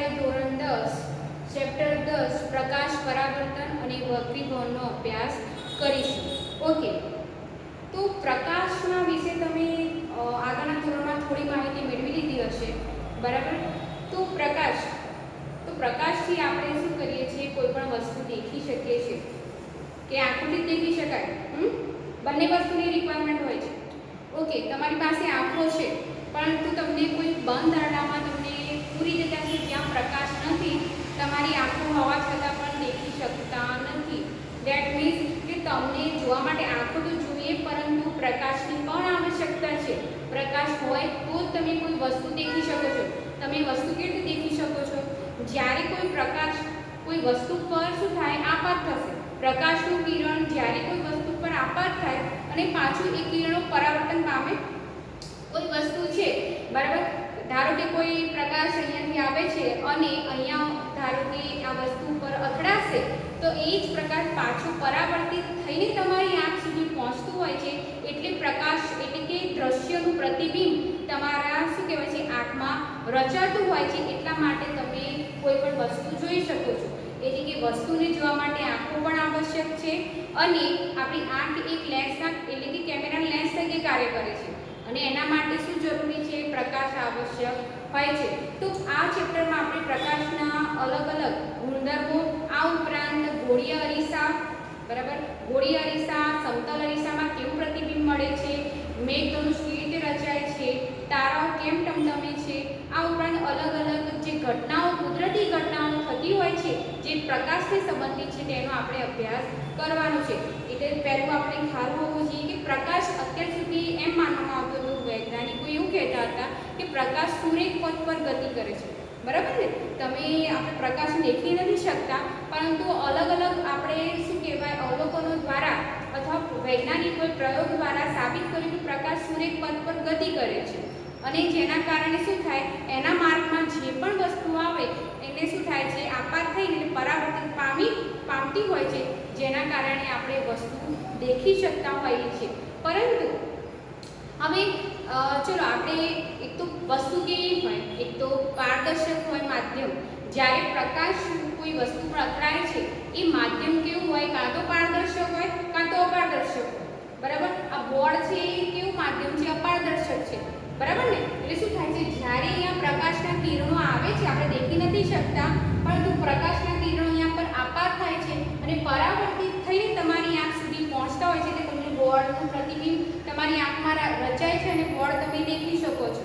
આપણે ધોરણ 10 ચેપ્ટર 10 પ્રકાશ પરાવર્તન અને વક્રીભવનનો અભ્યાસ કરીશું. ઓકે, તો પ્રકાશના વિશે તમે આગળના ધોરણમાં થોડી માહિતી મેળવી લીધી હશે, બરાબર. તો પ્રકાશથી આપણે શું કરીએ છીએ, કોઈ પણ વસ્તુ દેખી શકીએ છીએ કે આંખોથી જ દેખી શકાય. બંને વસ્તુની રિક્વાયરમેન્ટ હોય છે. ઓકે, તમારી પાસે આંખો છે પરંતુ તમને કોઈ બંધ આરડામાં તમને પૂરી જગ્યા છે જ્યાં પ્રકાશ નથી, તમારી આંખો હોવા છતાં પણ દેખી શકતા નથી. દેટ મીન્સ કે તમને જોવા માટે આંખો તો જોઈએ પરંતુ પ્રકાશની પણ આવશ્યકતા છે. પ્રકાશ હોય તો જ તમે કોઈ વસ્તુ દેખી શકો છો. તમે વસ્તુ કેવી રીતે દેખી શકો છો? જ્યારે કોઈ પ્રકાશ કોઈ વસ્તુ પર શું થાય, આપાત થશે. પ્રકાશનું કિરણ જ્યારે કોઈ વસ્તુ પર આપાત થાય અને પાછું એ કિરણો પરાવર્તન પામે કોઈ વસ્તુ છે, બરાબર. ધારો કે કોઈ પ્રકાશ અહીંયાથી આવે છે અને અહીંયા ધારો કે આ વસ્તુ પર અથડાશે તો એ જ પ્રકાશ પાછો પરાવર્તિત થઈને તમારી આંખ સુધી પહોંચતું હોય છે. એટલે પ્રકાશ એટલે કે દ્રશ્યનું પ્રતિબિંબ તમારા શું કહેવાય છે આંખમાં રચાતું હોય છે. એટલા માટે તમે કોઈ પણ વસ્તુ જોઈ શકો છો. એટલે કે વસ્તુને જોવા માટે આંખો પણ આવશ્યક છે અને આપણી આંખ એક લેન્સના એટલે કે કેમેરા લેન્સ તરીકે કાર્ય કરે છે અને એના માટે શું જરૂરી છે, પ્રકાશ આવશ્યક હોય છે. તો આ ચેપ્ટરમાં આપણે પ્રકાશના અલગ અલગ ગુણધર્મો, આ ઉપરાંત ગોળીય અરીસા, બરાબર, ગોળીય અરીસા, સમતલ અરીસામાં કેવું પ્રતિબિંબ મળે છે, મેઘધનુષ કેવી રીતે રચાય છે, તારાઓ કેમ ટમટમે છે, આ ઉપરાંત અલગ અલગ જે ઘટનાઓ, કુદરતી ઘટનાઓ થતી હોય છે જે પ્રકાશને સંબંધિત છે તેનો આપણે અભ્યાસ કરવાનો છે. એટલે પહેલું આપણે ખ્યાલ હોવો જોઈએ કે પ્રકાશ અત્યાર સુધી એમ માનવામાં આવતું હતું, વૈજ્ઞાનિકો એવું કહેતા હતા કે પ્રકાશ સૂર્ય પથ પર ગતિ કરે છે, બરાબર ને. તમે આપણે પ્રકાશ દેખી નથી શકતા પરંતુ અલગ અલગ આપણે શું કહેવાય અવલોકનો દ્વારા અથવા વૈજ્ઞાનિકોએ પ્રયોગ દ્વારા સાબિત કર્યું કે પ્રકાશ સૂર્ય પથ પર ગતિ કરે છે અને જેના કારણે શું થાય, એના માર્ગમાં જે પણ વસ્તુ આવે એને શું થાય છે, આપાત થઈને પરાવર્તિત પામતી હોય છે, જેના કારણે આપણે વસ્તુ દેખી શકતા હોઈએ છીએ. પરંતુ હવે ચલો આપણે એક તો વસ્તુ કેવી હોય, એક તો પારદર્શક હોય માધ્યમ. જ્યારે પ્રકાશ કોઈ વસ્તુ પર અથડાય છે એ માધ્યમ કેવું હોય, કાં તો પારદર્શક હોય કાં તો અપારદર્શક હોય, બરાબર. આ બોર્ડ છે એ કેવું માધ્યમ છે, અપારદર્શક છે, બરાબર ને. એટલે શું થાય છે, જ્યારે અહીંયા પ્રકાશના કિરણો આવે છે, આપણે દેખી નથી શકતા પરંતુ પ્રકાશના કિરણો અહીંયા પર આપાત થાય છે અને પરાવર્તિત થઈને તમારી આંખ સુધી પહોંચતા હોય છે. એટલે તમને બોર્ડનું પ્રતિબિંબ તમારી આંખમાં રચાય છે અને બોર્ડ તમે દેખી શકો છો.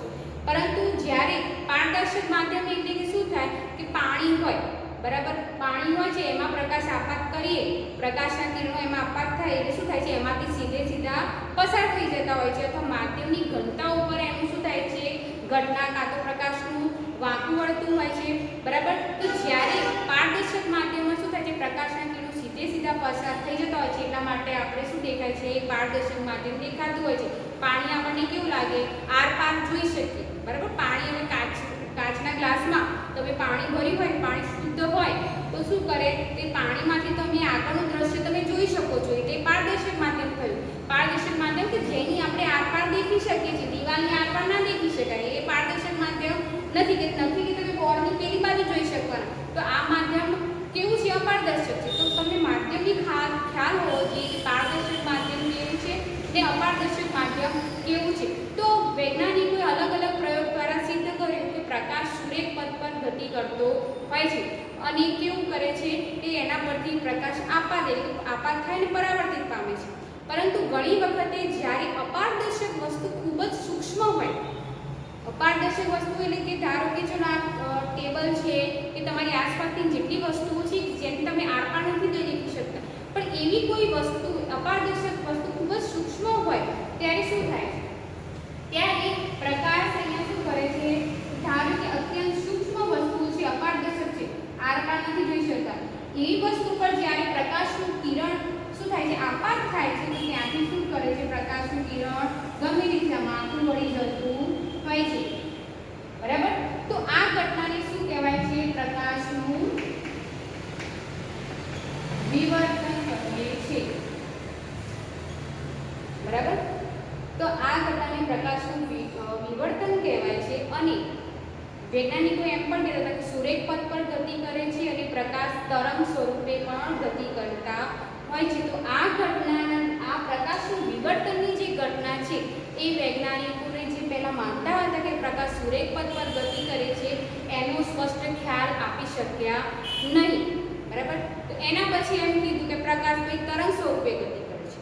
પરંતુ જ્યારે પારદર્શક માધ્યમ એટલે કે શું થાય કે પાણી હોય, બરાબર, પાણી હોય છે એમાં પ્રકાશ આપાત કરીએ, પ્રકાશના કિરણો એમાં આપાત થાય એટલે શું થાય છે, એમાંથી સીધા પસાર થઈ જતા હોય છે અથવા માધ્યમની ઘનતા ઉપર એનું શું થાય છે, ઘટના કાં તો પ્રકાશનું વાંકું વળતું હોય છે, બરાબર. તો જ્યારે પારદર્શક માધ્યમમાં શું થાય છે, પ્રકાશના કિરણો સીધા પસાર થઈ જતા હોય છે. એટલા માટે આપણે શું દેખાય છે, પારદર્શક માધ્યમ દેખાતું હોય છે. પાણી આપણને કેવું લાગે, આર પાર જોઈ શકીએ, બરાબર. પાણી હવે કાચના ગ્લાસમાં તમે પાણી ભર્યું હોય, પાણી શુદ્ધ હોય તો શું કરે, તે પાણીમાંથી તમે આગળનું દ્રશ્ય તમે જોઈ શકો છો. એટલે પારદર્શક માધ્યમ થયું. પારદર્શક માધ્યમ કે જેની આપણે આરપાર દેખી શકીએ છીએ, દિવાલની આરપાર ના દેખી શકાય, એ પારદર્શક માધ્યમ નથી કે તમે બોર્ડની પેલી બાજુ જોઈ શકવાના. તો આ માધ્યમ કેવું છે, અપારદર્શક છે. તો તમને માધ્યમની ખ્યાલ હોવો જોઈએ કે પારદર્શક માધ્યમ કેવું છે ને અપારદર્શક માધ્યમ કેવું છે. તો વૈજ્ઞાનિકોએ અલગ અલગ પ્રયોગ દ્વારા સિદ્ધ કર્યું કે પ્રકાશ સૂર્ય પથ પર ગતિ કરતો હોય છે અને કેવું કરે છે કે એના પરથી પ્રકાશ આપાત થાય ને પરાવર્તિત પામે છે. પરંતુ ઘણી વખતે જ્યારે અપારદર્શક વસ્તુ ખૂબ જ સૂક્ષ્મ હોય, અપારદર્શક વસ્તુ એટલે કે ધારો કે ચલો આ ટેબલ છે કે તમારી આસપાસની જેટલી વસ્તુઓ છે જેને તમે આરપાર નથી દેખી શકતા, પણ એવી કોઈ વસ્તુ અપારદર્શક વસ્તુ ખૂબ જ સૂક્ષ્મ હોય ત્યારે શું થાય, ત્યારે પ્રકાશ અહીંયા શું કરે છે, ધારો કે અત્યંત સૂક્ષ્મ વસ્તુ છે, અપારદર્શક છે, આરપાર નથી જોઈ શકતા, એવી વસ્તુ પર જ્યારે પ્રકાશનું કિરણ શું થાય છે, આપાત થાય છે, તો ત્યાંથી શું કરે છે, પ્રકાશનું કિરણ ગમે દિશામાં આખું વળી જતું હોય છે, બરાબર. તો આ ઘટનાને શું કહેવાય છે, પ્રકાશનું વિવર્તન કહીએ છીએ, બરાબર. તો આ ઘટનાને પ્રકાશનું વિવર્તન કહેવાય છે અને વૈજ્ઞાનિકો એમ પણ કહેતા હતા કે સૂર્ય સુરેખ પથ પર ગતિ કરે છે અને પ્રકાશ તરંગ સ્વરૂપે પણ ગતિ કરતા હોય છે. તો આ ઘટના, આ પ્રકાશનું વિવર્તનની જે ઘટના છે એ વૈજ્ઞાનિકોને જે પહેલા માનતા હતા કે પ્રકાશ સુરેખ પથ પર ગતિ કરે છે એનો સ્પષ્ટ ખ્યાલ આપી શક્યા નહીં. બરાબર. તો એના પછી એમ કીધું કે પ્રકાશ ભાઈ તરંગ સ્વરૂપે ગતિ કરે છે.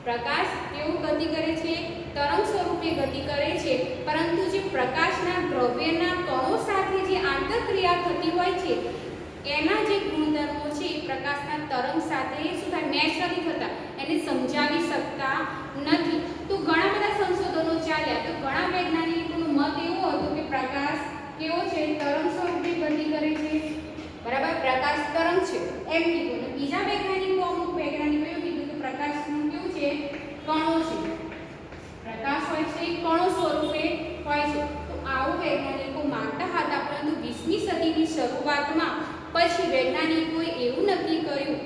પ્રકાશ કેવું ગતિ કરે છે? તરંગ સ્વરૂપે ગતિ કરે છે. પરંતુ જે પ્રકાશના દ્રવ્યના કણો સાથે જે આંતરક્રિયા થતી હોય છે એના જે ગુણધર્મો છે એ પ્રકાશના તરંગ સાથે શું થાય? મેચ નથી થતા, એને સમજાવી શકતા નથી. તો ઘણા બધા સંશોધનો ચાલ્યા. તો ઘણા વૈજ્ઞાનિકોનો મત એવો હતો કે પ્રકાશ કેવો છે? તરંગ સ્વરૂપે ગતિ કરે છે. બરાબર. પ્રકાશ તરંગ છે એમ કીધું. અને બીજા વૈજ્ઞાનિકો, અમુક વૈજ્ઞાનિકો એવું કીધું કે પ્રકાશનું કેવું છે? કણો છે. પ્રકાશ હોય છે કણો સ્વરૂપે હોય છે. તો આવું વૈજ્ઞાનિકો માનતા હતા. પરંતુ 20મી સદીની શરૂઆતમાં પછી વૈજ્ઞાનિકોએ એવું નક્કી કર્યું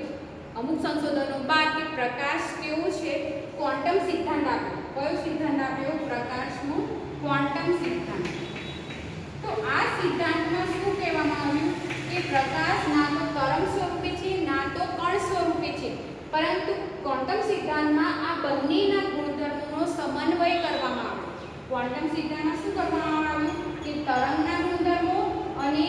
અમુક સંશોધનો બાદ કે પ્રકાશ કેવો છે? ક્વોન્ટમ સિદ્ધાંત આપ્યો. કયો સિદ્ધાંત આપ્યો? પ્રકાશનો ક્વોન્ટમ સિદ્ધાંત. તો આ સિદ્ધાંતમાં શું કહેવામાં આવ્યું કે પ્રકાશ ના તો તરંગ સ્વરૂપે છે ના તો કણ સ્વરૂપે છે, પરંતુ ક્વોન્ટમ સિદ્ધાંતમાં આ બંનેના ગુણધર્મોનો સમન્વય કરવામાં આવ્યો. ક્વોન્ટમ સિદ્ધાંતમાં શું કરવામાં આવ્યું કે તરંગના ગુણધર્મો અને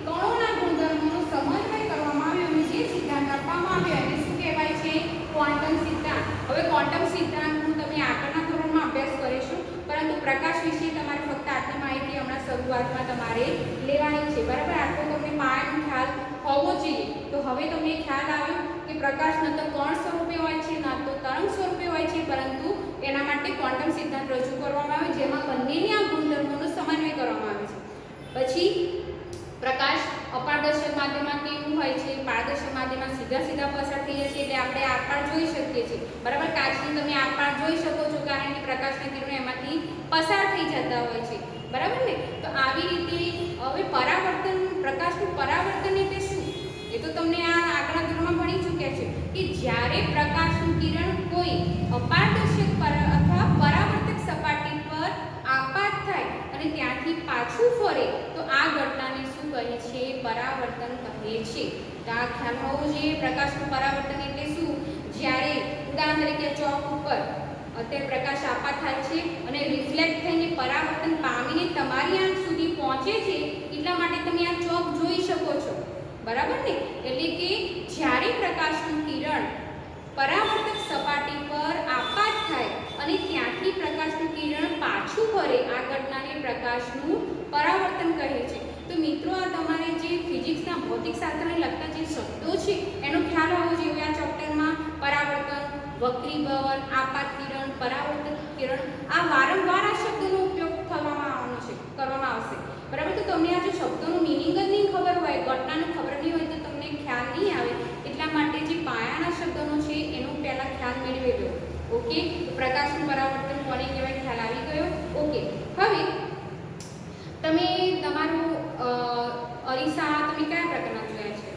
કણોના ગુણધર્મોનો સમન્વય કરવામાં આવ્યો અને જે સિદ્ધાંત આપવામાં આવ્યો એને શું કહેવાય છે? ક્વોન્ટમ સિદ્ધાંત. હવે ક્વોન્ટમ સિદ્ધાંતનું તમે આગળના ધોરણમાં અભ્યાસ કરીશું, પરંતુ પ્રકાશ વિશે તમારે ફક્ત આટલી માહિતી હમણાં શરૂઆતમાં તમારે લેવાની છે. બરાબર. આટલો તમને પાયાનો ખ્યાલ હોવો જોઈએ. તો હવે તમને ખ્યાલ આવ્યો કે પ્રકાશ ન તો કણ સ્વરૂપે હોય છે ના તો તરંગ સ્વરૂપે હોય છે, પરંતુ એના માટે ક્વોન્ટમ સિદ્ધાંત રજૂ કરવામાં આવે જેમાં બંનેની આ ગુણધર્મોનો સમન્વય કરવામાં આવે છે. પછી પ્રકાશ અપારદર્શક માધ્યમમાં કેવું હોય છે? પારદર્શક માધ્યમમાં સીધા પસાર થઈ જાય છે એટલે આપણે આરપાર જોઈ શકીએ છીએ. બરાબર. કાચની તમે આરપાર જોઈ શકો છો કારણ કે પ્રકાશના કિરણો એમાંથી પસાર થઈ જતા હોય છે. બરાબર ને? તો આવી રીતે હવે પરાવર્તન, પ્રકાશનું પરાવર્તન એટલે શું? એ તો તમને આ આગળના ધોરણમાં ભણી ચૂક્યા છે કે જ્યારે પ્રકાશનું કિરણ કોઈ અપારદર્શક અથવા પરાવર્તક સપાટી પર આપાત થાય અને ત્યાંથી પાછું ફરે તો આ ઘટનાને શું કહે છે? પરાવર્તન કહે છે. તો આ ખ્યાલ હોવો જોઈએ. પ્રકાશનું પરાવર્તન એટલે શું? જ્યારે ઉદાહરણ તરીકે ચોક ઉપર અત્યારે પ્રકાશ આપાત થાય છે અને રિફ્લેક્ટ થઈને પરાવર્તન પામીને તમારી આંખ સુધી પહોંચે છે, એટલા માટે તમે આ ચોક જોઈ શકો છો. બરાબર ને? એટલે કે જ્યારે પ્રકાશનું કિરણ પરાવર્તક સપાટી પર આપાત થાય અને ત્યાંથી પ્રકાશનું કિરણ પાછું ફરે આ ઘટનાને પ્રકાશનું પરાવર્તન કહે છે. તો મિત્રો, આ તમારે જે ફિઝિક્સના ભૌતિકશાસ્ત્રને લગતા જે શબ્દો છે એનો ખ્યાલ હોવો જોઈએ. આ ચેપ્ટરમાં પરાવર્તન, વક્રીભવન, આપાત કિરણ, પરાવર્તક કિરણ, આ વારંવાર આ શબ્દોનો ઉપયોગ કરવામાં આવશે. બરાબર. તો તમને આ જે શબ્દોનો મિનિંગ જ નહીં ખબર હોય, ઘટનાને ખબર નહીં હોય તો તમને ખ્યાલ નહીં આવે. એટલા માટે જે પાયાના શબ્દોનો છે એનો પહેલાં ખ્યાલ મેળવી લો. ઓકે. પ્રકાશનું પરાવર્તન કોને કહેવાય? ખ્યાલ આવી ગયો. ઓકે. હવે તમે તમારું અરીસા તમે કયા પ્રકારના જોયા છે?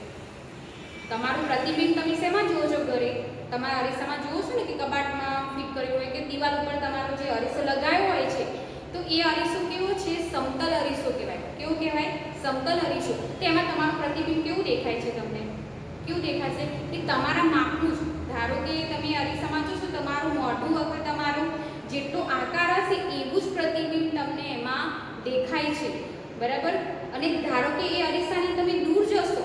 તમારું પ્રતિબિંબ તમે શેમાં જુઓ છો? ઘરે તમારા અરીસામાં જુઓ છો ને કે કબાટમાં ફિટ કર્યું હોય કે દિવાલ ઉપર તમારો જે અરીસો લગાવ્યો હોય છે, તો એ અરીસો કેવો છે? સમતલ અરીસો કહેવાય. કેવો કહેવાય? સમતલ અરીસો. તેમાં તમારું પ્રતિબિંબ કેવું દેખાય છે? તમને કેવું દેખાશે? કે તમારા માપનું જ. ધારો કે તમે અરીસામાં જોશો તમારું મોઢું અથવા તમારો જેટલો આકાર હશે એવું જ પ્રતિબિંબ તમને એમાં દેખાય છે. બરાબર. અને ધારો કે એ અરીસાની તમે દૂર જશો,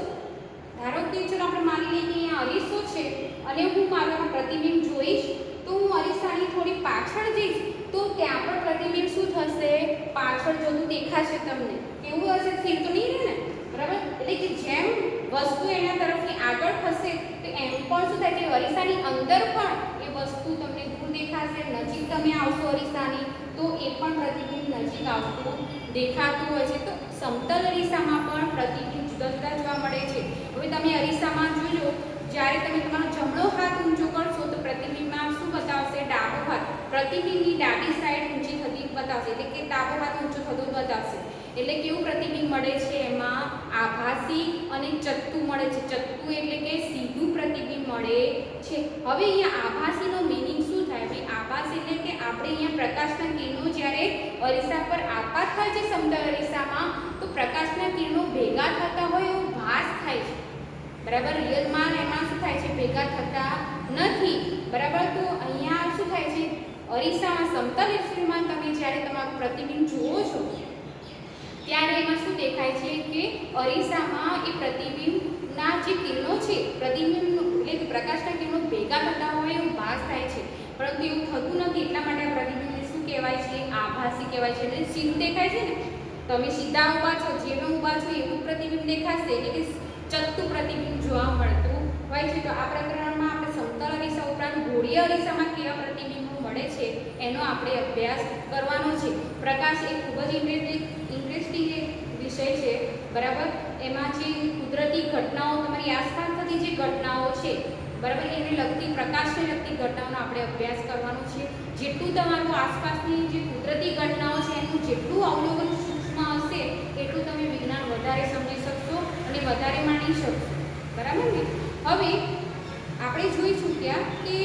ધારો કે ચલો આપણે માની લઈએ કે અહીંયા અરીસો છે અને હું મારું પ્રતિબિંબ જોઈશ, તો હું અરીસાની થોડી પાછળ જઈશ તો ત્યાં પણ પ્રતિબિંબ શું થશે? પાછળ જતું દેખાશે તમને. કેવું હશે? સ્થિર તો નહીં રહે ને. બરાબર. એટલે કે જેમ વસ્તુ એના તરફથી આગળ ખસે તો એમ પણ શું થાય કે અરીસાની અંદર પણ એ વસ્તુ તમને દૂર દેખાશે. નજીક તમે આવશો અરીસાની તો એ પણ પ્રતિબિંબ નજીક આવતું દેખાતું હોય છે. તો સમતલ અરીસામાં પણ પ્રતિબિંબ જુદા જુદા જોવા મળે છે. હવે તમે અરીસામાં જોજો, જ્યારે તમે તમારો જમણો હાથ ઊંચો કરશો તો પ્રતિબિંબમાં શું બતાવશે? ડાબો હાથ. પ્રતિબિંબની ડાબી સાઈડ ઊંચી થતી બતાવશે, એટલે કે ડાબો હાથ ઊંચો થતો બતાવશે. એટલે કેવું પ્રતિબિંબ મળે છે? એમાં આભાસી અને ચત્તું મળે છે. ચત્તું એટલે કે સીધું પ્રતિબિંબ મળે છે. હવે અહીંયા આભાસીનો મીનિંગ શું થાય? ભાઈ આભાસ એટલે કે આપણે અહીંયા પ્રકાશના કિરણો જ્યારે અરીસા પર આપાત થાય છે સમતલ અરીસામાં, તો પ્રકાશના કિરણો ભેગા થતા હોય એવો ભાસ થાય છે, બરાબર. રિયલમાં એમાં શું થાય છે, ભેગા થતા નથી, બરાબર. તો અહીંયા શું થાય છે, અરીસામાં સમતલ અરીસામાં તમે જ્યારે તમારું પ્રતિબિંબ જુઓ છો ત્યારે એમાં શું દેખાય છે કે અરીસામાં એ પ્રતિબિંબના જે કિરણો છે, પ્રતિબિંબ એટલે કે પ્રકાશના કિરણો ભેગા થતા હોય એવો ભાસ થાય છે, પરંતુ એવું થતું નથી. એટલા માટે આ પ્રતિબિંબને શું કહેવાય છે, આભાસી કહેવાય છે. એટલે સીધું દેખાય છે ને, તમે સીધા ઊભા છો, જેમાં ઊભા છો એવું પ્રતિબિંબ દેખાશે, એટલે કે ચત્તુ પ્રતિબિંબ જોવા મળતું હોય છે. તો આ પ્રકરણમાં આપણે સમતલ અરીસા ઉપરાંત ગોળીય અરીસામાં કેવા પ્રતિબિંબો મળે છે એનો આપણે અભ્યાસ કરવાનો છે. પ્રકાશ એ ખૂબ જ ઇન્ટરેસ્ટિંગ વિષય છે, બરાબર. એમાં જે કુદરતી ઘટનાઓ, તમારી આસપાસ થતી જે ઘટનાઓ છે, બરાબર, એને લગતી પ્રકાશને લગતી ઘટનાઓનો આપણે અભ્યાસ કરવાનો છે. જેટલું તમારું આસપાસની જે કુદરતી ઘટનાઓ છે એનું જેટલું અવલોકન સૂક્ષ્મ હશે એટલું તમે વિજ્ઞાન વધારે સમજી શકશો અને વધારે માણી શકશો, બરાબર ને. હવે આપણે જોઈ ચૂક્યા કે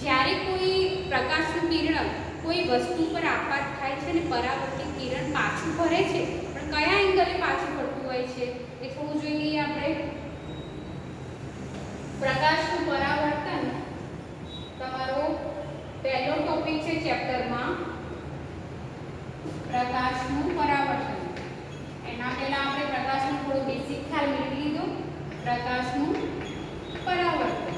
જ્યારે કોઈ પ્રકાશનું કિરણ કોઈ વસ્તુ પર આપાત થાય છે અને પરાવર્તિત કિરણ પાછું ફરે છે, પણ કયા એંગલે પાછું ફરતું હોય છે એ થોડું જોઈ લઈએ આપણે. પ્રકાશનું પરાવર્તન તમારો પહેલો ટોપિક છે ચેપ્ટરમાં, પ્રકાશનું પરાવર્તન. એના પહેલા આપણે પ્રકાશનું થોડું બેસિક ખ્યાલ મેળવી લીધો. પ્રકાશનું પરાવર્તન,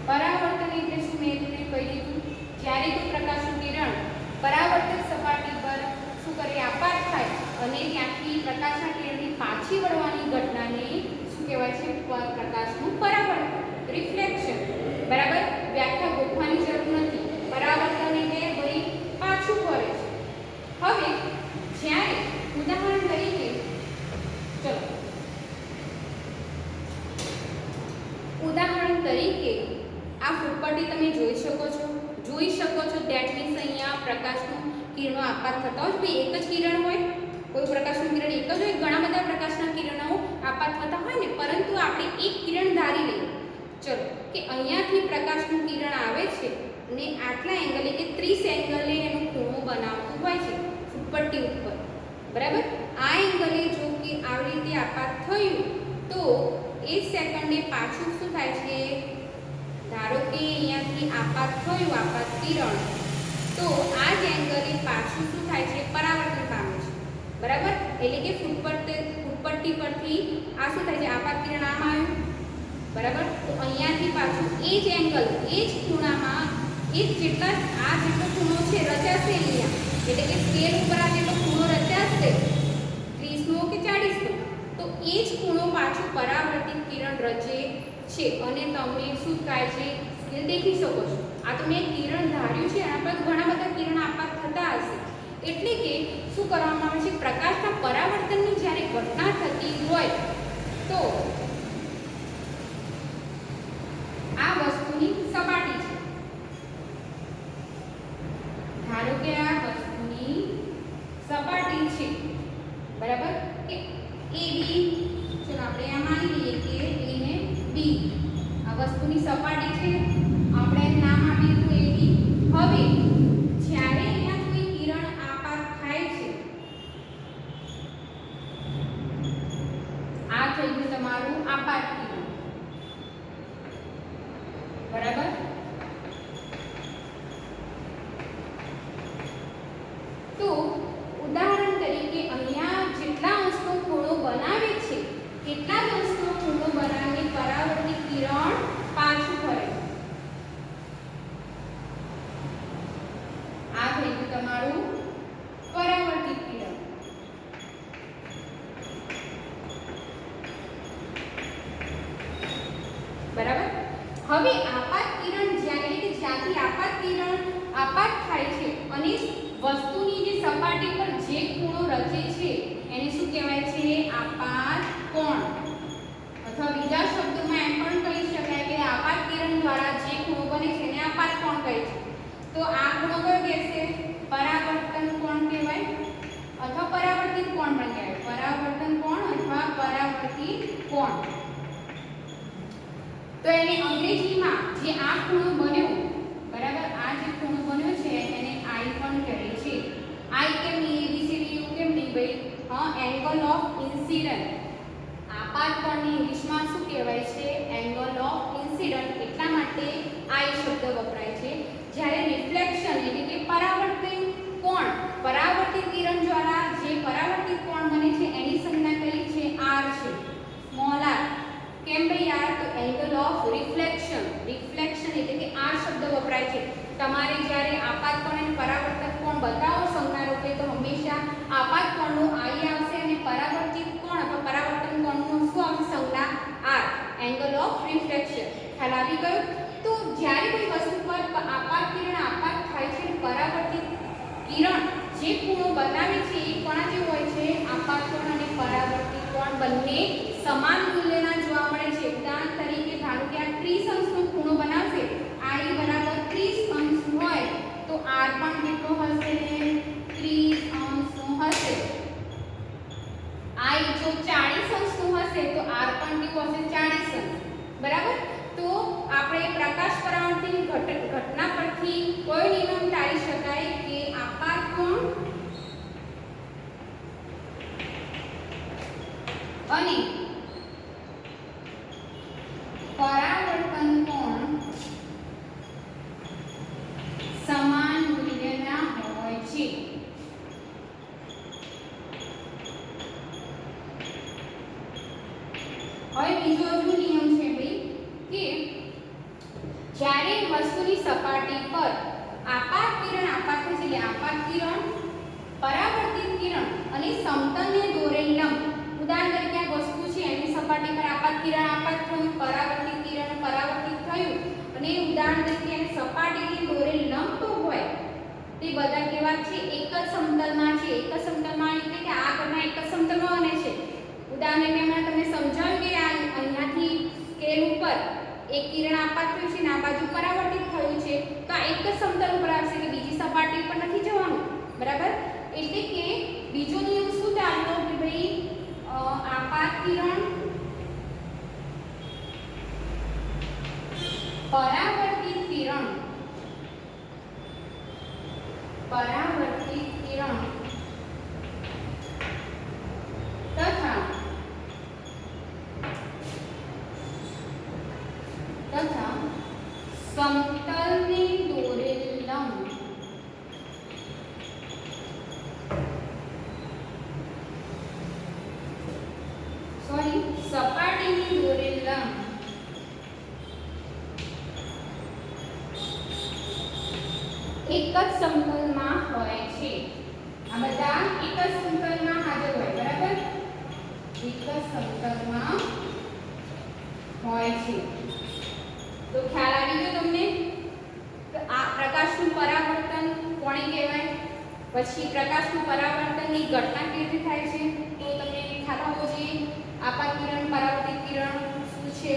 પરાવર્તન એટલે શું મેં તમને કહી દીધું, જ્યારે કોઈ પ્રકાશનું કિરણ પરાવર્તિત સપાટી પર શું કરે, આપાત થાય અને ત્યાંથી પ્રકાશના કિરણની પાછી વળવાની ઘટનાને શું કહેવાય છે, પ્રકાશનું પરાવર્તન, રિફ્લેક્શન, બરાબર. વ્યાખ્યા ગોખવાની જરૂર નથી. પરાવર્તન એટલે ભાઈ પાછું ફરે છે. હવે જ્યારે ઉદાહરણ તરીકે, ચલો ઉદાહરણ તરીકે આ ફૂટપટ્ટી તમે જોઈ શકો છો, ધેટ મીન્સ અહીંયા પ્રકાશનું કિરણો આપાત થતા હોય. ભાઈ એક જ કિરણ હોય, કોઈ પ્રકાશનું કિરણ એક જ હોય, ઘણા બધા પ્રકાશના કિરણો આપાત થતા હોય ને, પરંતુ આપણે એક કિરણ ધારી લઈએ, ચલો, કે અહીંયાથી પ્રકાશનું કિરણ આવે છે અને આટલા એંગલે કે 30 એંગલે એનો ખૂણો બનાવતું હોય છે ફૂટપટ્ટી ઉપર, બરાબર. આ એંગલે જો કે આવી રીતે આપાત થયું તો એ સેકન્ડે પાછું શું થાય છે, ધારો કે અહીંયાથી આપાત થયું, આપાત કિરણ, તો આ જ એંગલે પાછું શું થાય છે, પરાવર્તન પામે છે, બરાબર. એટલે કે ફૂટપટ્ટી પરથી આ શું થાય છે, આપાત કિરણ આમ આવ્યું, બરાબર. તો અહીંયાથી પાછું એ જ એંગલ, એ જ ખૂણામાં એ જેટલા આ જેટલો ખૂણો છે રચાશે અહીંયા, એટલે કે સ્કેલ ઉપર આ જેટલો ખૂણો રચાશે 30નો કે 40નો, તો એ જ ખૂણો પાછું પરાવર્તિત કિરણ રચે છે અને તમે શું થાય છે, સ્કેલ દેખી શકો છો. આ તો મેં કિરણ ધાર્યું છે, એના પર ઘણા બધા કિરણ આપાત થતા હશે, એટલે કે શું કરવામાં આવે છે, પ્રકાશના પરાવર્તનની જ્યારે ઘટના થતી હોય તો આ વસ્તુની સપાટી છે, ધારો કે આ વસ્તુની સપાટી છે, બરાબર, કે AB, ચલો આપણે આ માની લઈએ કે A ને B આ વસ્તુની સપાટી છે, આપણે નામ આપી દીધું AB. હવે જ્યારે અહીંયા કોઈ કિરણ આપાત થાય છે, આ થઈ ગયું તમારું આપાત કિરણ, બરાબર. તો ઉદાહરણ તરીકે અહીંયા જેટલા અંશનો ખૂણો બનાવે છે એટલા જ અંશનો ખૂણો બનાવીને પરાવર્તિત કિરણ પાછું ફરે. આ થઈ ગયું તમારું પરાવર્તિત કિરણ, બરાબર. હવે આપાત કિરણ જ્યાંથી આપાત કિરણ આપાત થાય છે અને વસ્તુની જે સપાટી પર જે ખૂણો રચે છે એને શું કહેવાય છે, આપાત કોણ, અથવા બીજા શબ્દોમાં એમ પણ કહી શકાય કે આપાત કિરણ દ્વારા જે ખૂણો બને છે એને આપાત કોણ કહે છે. તો આ ખૂણો કયો કહેશે, પરાવર્તન કોણ કહેવાય અથવા પરાવર્તિત કોણ પણ કહેવાય, પરાવર્તન કોણ અથવા પરાવર્તિત કોણ. તો એને અંગ્રેજીમાં જે આ ખૂણો બન્યો, બરાબર, આ જે ખૂણો બન્યો છે એને આઈ પણ કહે છે. આઈ કેમ નહીં, એબીસીડી એવું કેમ નહીં ભાઈ? Angle of incident. આપાત કોણની ઇંગ્લિશમાં શું કહેવાય છે? Angle of incident. એટલા માટે આઈ શબ્દ વપરાય છે. જ્યારે રિફ્લેક્શન એટલે કે પરાવર્તિત કોણ, પરાવર્તિત કિરણ દ્વારા જે પરાવર્તિત કોણ બને છે એની સંજ્ઞા કઈ છે? આર છે, સ્મોલ આર. કેમ ભાઈ યાર? તો એંગલ ઓફ રિફ્લેક્શન. રિફ્લેક્શન એટલે કે આર શબ્દ વપરાય છે. તમારે જ્યારે આપાત કોણ અને પરાવર્તક કોણ બતાવો સંજ્ઞા રૂપે તો હંમેશા આપાત કોણનો આઈ આવશે અને પરાવર્તિત કોણ અથવા પરાવર્તન કોણનો શું આવશે? સંજ્ઞા આર. Angle of reflection. ખ્યાલ આવી ગયો? તો જ્યારે કોઈ વસ્તુ પર આપાત કિરણ આપાત થાય છે અને પરાવર્તિત કિરણ જે ખૂણો બનાવે છે એ કોના જેવો હોય છે? આપાત કોણ અને પરાવર્તિત કોણ બંને સમાન મૂલ્યના જોવા મળે છે. ઉદાહરણ તરીકે ધારો કે આ 30 અંશનો ખૂણો બનાવશે, I બરાબર 30 અંશ હોય તો R પણ કેટલો હશે? 30 અંશનો હશે. I જો 40 અંશનું હશે તો R પણ કેટલું હશે? 40 અંશ. બરાબર? તો આપણે પ્રકાશ પરાવર્તનની ઘટના પરથી કોઈ નિયમ તારી શકાય કે આપાત કોણ અને પરાવર્તન કોણ સમાન મૂલ્યના હોય છે. હવે બીજો જો નિયમ છે ભાઈ કે જ્યારે વસ્તુની સપાટી પર આપાત કિરણ આપાત થાય છે, એટલે આપાત કિરણ, પરાવર્તિત કિરણ અને સમતલને દોરેલ લંબ. ઉદાહરણ તરીકે આ વસ્તુ છે એની સપાટી પર આપાત કિરણ આપાત થયું, પરાવર્તિત કિરણ પરાવર્તિત થયું અને ઉદાહરણ તરીકે એની સપાટીને દોરેલ લંબ હોય તે બધા કેવા છે? એક જ સમતલમાં છે. એક જ સમતલમાં એટલે કે આ ઘટના એક જ સમતલમાં બને છે. ઉદાહરણ મેં તમને સમજાવ્યું કે અહીંયાથી સ્કેલ ઉપર એક કિરણ આપાત થયું છે અને આ બાજુ પરાવર્તિત થયું છે તો આ એક જ સમતલ ઉપર આવશે કે બીજી સપાટી પર નથી જવાનું. બરાબર? એટલે કે બીજો નિયમ શું ચાલતો કે ભાઈ આપાત કિરણ પરાવર્તિત કિરણ તથા સમતલને દોરેલ લંબ સપાટીની દોરેલ લંબ એક જ સમતલમાં હોય છે. આ બધા એક જ સમતલમાં હાજર હોય. બરાબર? એક જ સમતલમાં હોય છે. તો ખ્યાલ આવી ગયો તમને? આ પ્રકાશનું પરાવર્તન કોને કહેવાય? પછી પ્રકાશનું પરાવર્તનની ઘટના કેવી રીતે થાય છે તો તમને ખ્યાલ આવવો જોઈએ. આપાત કિરણ પરાવર્તિત કિરણ શું છે?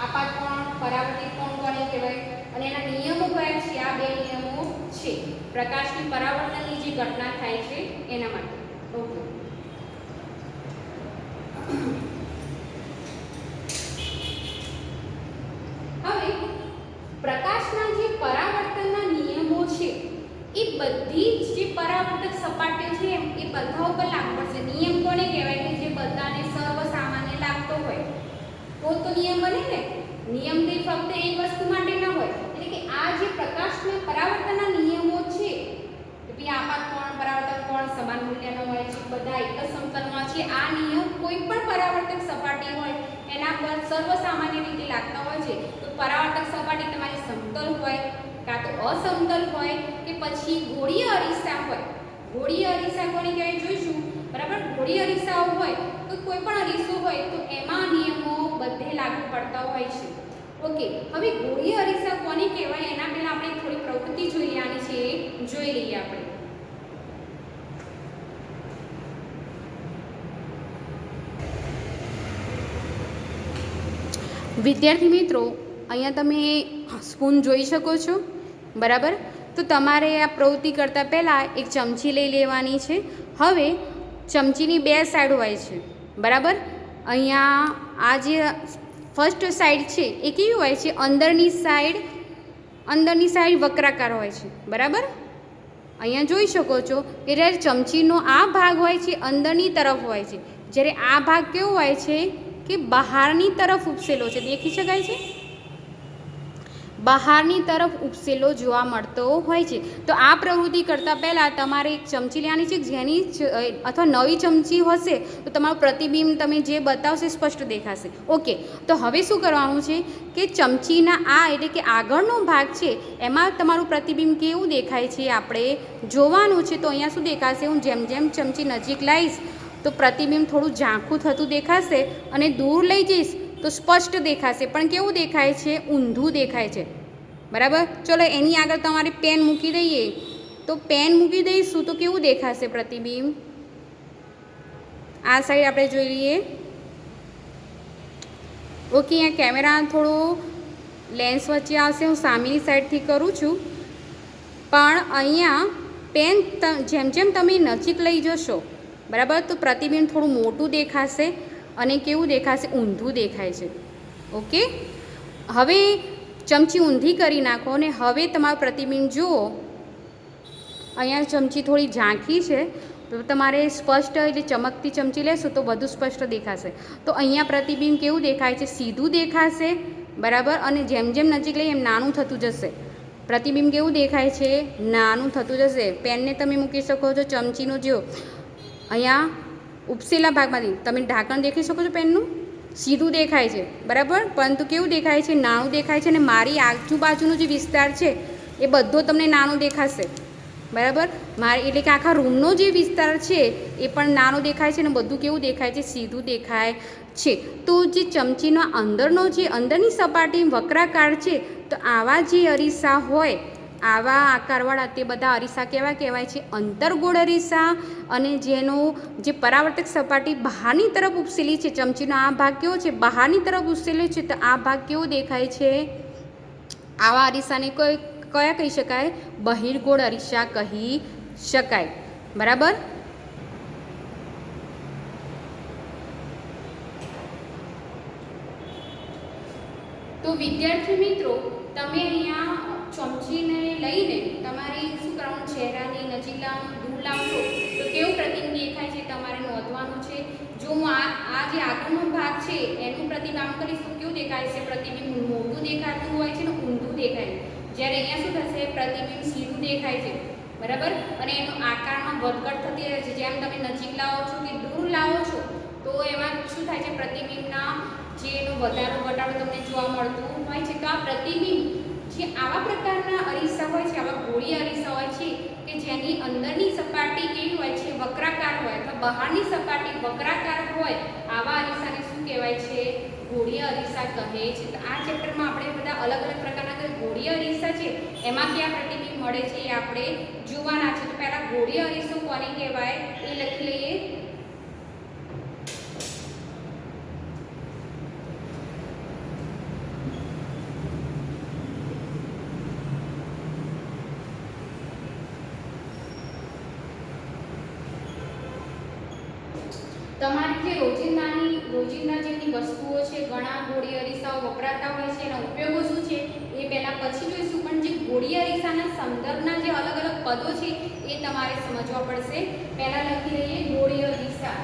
આપાત કોણ પરાવર્તિત કોણ કોને કહેવાય અને એના નિયમો કયા છે? આ બે નિયમો છે પ્રકાશની પરાવર્તનની જે ઘટના થાય છે એના માટે. ઓકે. હવે પ્રકાશના જે પરાવર્તનના નિયમો છે એ બધી જ જે પરાવર્તક સપાટીઓ છે એ બધા ઉપર લાગુ પડશે. નિયમ કોને કહેવાય કે જે બધાને સર્વસામાન્ય લાગતો હોય તો નિયમ બને ને. નિયમ તે ફક્ત એક વસ્તુ માટે ન હોય. એટલે કે આ જે પ્રકાશના પરાવર્તનના નિયમો છે કે આપાત કોણ પરાવર્તક કોણ સમાન મૂલ્યના હોય છે, બધા એક જ સમતલમાં છે. આ નિયમ કોઈ પણ પરાવર્તક સપાટી હોય એના પર સર્વસામાન્ય રીતે લાગતા હોય છે. તો પરાવર્તક સપાટી તમારી સમતલ હોય કાં તો અસમતલ હોય કે પછી ગોળીય અરીસા હોય. ગોળીય અરીસા કોને કહેવાય જોઈશું. બરાબર? ગોળીય અરીસાઓ હોય તો કોઈ પણ અરીસો હોય તો એમાં નિયમો બધે લાગુ પડતા હોય છે. ઓકે. હવે ગોળીય અરીસા કોને કહેવાય એના પહેલા આપણે થોડી પ્રવૃત્તિ જોઈ લેવાની છે. જોઈ લઈએ આપણે. વિદ્યાર્થી મિત્રો, અહીંયા તમે સ્પૂન જોઈ શકો છો. બરાબર? તો તમારે આ પ્રવૃત્તિ કરતાં પહેલાં એક ચમચી લઈ લેવાની છે. હવે ચમચીની બે સાઈડ હોય છે. બરાબર? અહીંયા આ જે ફર્સ્ટ સાઈડ છે એ કેવી હોય છે, અંદરની સાઈડ વક્રાકાર હોય છે, બરાબર. અહીંયા જોઈ શકો છો કે જ્યારે ચમચીનો આ ભાગ હોય છે અંદરની તરફ હોય છે, જ્યારે આ ભાગ કેવો હોય છે કે બહારની તરફ ઉપસેલો છે, દેખી શકાય છે, બહારની તરફ ઉપસેલો જોવા મળતો હોય છે. તો આ પ્રવૃત્તિ કરતાં પહેલાં તમારે એક ચમચી લેવાની છે, જેની અથવા નવી ચમચી હશે તો તમારું પ્રતિબિંબ તમે જે બતાવશે સ્પષ્ટ દેખાશે. ઓકે, તો હવે શું કરવાનું છે કે ચમચીના આ એટલે કે આગળનો ભાગ છે એમાં તમારું પ્રતિબિંબ કેવું દેખાય છે આપણે જોવાનું છે. તો અહીંયા શું દેખાશે, હું જેમ જેમ ચમચી નજીક લાવીશ તો પ્રતિબિંબ થોડું ઝાંખું થતું દેખાશે અને દૂર લઈ જઈશ તો સ્પષ્ટ દેખાશે, પણ કેવું દેખાય છે, ઊંધું દેખાય છે, બરાબર. ચલો એની આગળ તમારે પેન મૂકી દઈએ, તો પેન મૂકી દઈશું તો કેવું દેખાશે પ્રતિબિંબ, આ સાઈડ આપણે જોઈ લઈએ. ઓકે, અહીંયા કેમેરા થોડો લેન્સ વચ્ચે આવશે, હું સામેની સાઈડથી કરું છું, પણ અહીંયા પેન જેમ જેમ તમે નજીક લઈ જશો, બરાબર, તો પ્રતિબિંબ થોડું મોટું દેખાશે અને કેવું દેખાશે, ઊંધું દેખાય છે. ઓકે, હવે ચમચી ઊંધી કરી નાખો અને હવે તમારું પ્રતિબિંબ જુઓ. અહીંયા ચમચી થોડી ઝાંખી છે તો તમારે સ્પષ્ટ એટલે ચમકતી ચમચી લેશો તો વધુ સ્પષ્ટ દેખાશે. તો અહીંયા પ્રતિબિંબ કેવું દેખાય છે, સીધું દેખાશે, બરાબર, અને જેમ જેમ નજીક લઈએ એમ નાનું થતું જશે. પ્રતિબિંબ કેવું દેખાય છે, નાનું થતું જશે. પેનને તમે મૂકી શકો છો, ચમચીનું જો અહીંયા ઉપસેલા ભાગમાંથી તમે ઢાંકણ દેખી શકો છો, પેનનું સીધું દેખાય છે, બરાબર, પરંતુ કેવું દેખાય છે, નાનું દેખાય છે. અને મારી આજુબાજુનો જે વિસ્તાર છે એ બધો તમને નાનો દેખાશે, બરાબર. મારે એટલે કે આખા રૂમનો જે વિસ્તાર છે એ પણ નાનો દેખાય છે અને બધું કેવું દેખાય છે, સીધું દેખાય છે. તો જે અંદરની સપાટી વક્રાકાર છે, તો આવા જે અરીસા હોય, આવા આકારવાળા, તે બધા અરીસા કેવા કહેવાય છે, અંતર્ગોળ અરીસા. અને જેનો જે પરાવર્તક સપાટી બહારની તરફ ઉપસેલી છે, ચમચીનો આ ભાગ કેવો છે, બહારની તરફ ઉપસેલો છે, તો આ ભાગ કેવો દેખાય છે, આવા અરીસાને કયા કહી શકાય, બહિર્ગોળ અરીસા કહી શકાય, બરાબર. તો વિદ્યાર્થી મિત્રો, તમે અહીંયા ચમચીને લઈને તમારી શું કરવાનું, ચહેરાની નજીક લાવવાનું, દૂર લાવશો તો કેવું પ્રતિબિંબ દેખાય છે તમારે નોંધવાનું છે. જો હું આ જે આગળનો ભાગ છે એનું પ્રતિબિંબ કરીશ તો કેવું દેખાય છે, પ્રતિબિંબ મોટું દેખાતું હોય છે ને ઊંધું દેખાય, જ્યારે અહીંયા શું થશે, પ્રતિબિંબ સીધું દેખાય છે, બરાબર. અને એનો આકારમાં વધઘટ થતી રહે છે, જેમ તમે નજીક લાવો છો કે દૂર લાવો છો તો એમાં શું થાય છે, પ્રતિબિંબના જે એનો વધારો ઘટાડો તમને જોવા મળતું હોય છે. તો આ પ્રતિબિંબ જે આવા પ્રકારના અરીસા હોય છે, આવા ગોળીય અરીસા હોય છે કે જેની અંદરની સપાટી કેવી હોય છે, વક્રાકાર હોય, અથવા બહારની સપાટી વક્રાકાર હોય, આવા અરીસાને શું કહેવાય છે, ગોળીય અરીસા કહે છે. તો આ ચેપ્ટરમાં આપણે બધા અલગ અલગ પ્રકારના ગોળીય અરીસા છે એમાંથી આ પ્રતિબિંબ મળે છે એ આપણે જોવાના છે. તો પહેલાં ગોળીય અરીસો કોને કહેવાય એ લખી લઈએ. તમારી જે રોજિંદા જેની વસ્તુઓ છે, ઘણા ગોળીય અરીસાઓ વપરાતા હોય છે, એના ઉપયોગો શું છે એ પહેલાં પછી જોઈશું. પણ જે ગોળીય અરીસાના સંદર્ભના જે અલગ અલગ પદો છે એ તમારે સમજવા પડશે. પહેલાં લખી લઈએ ગોળીય અરીસા.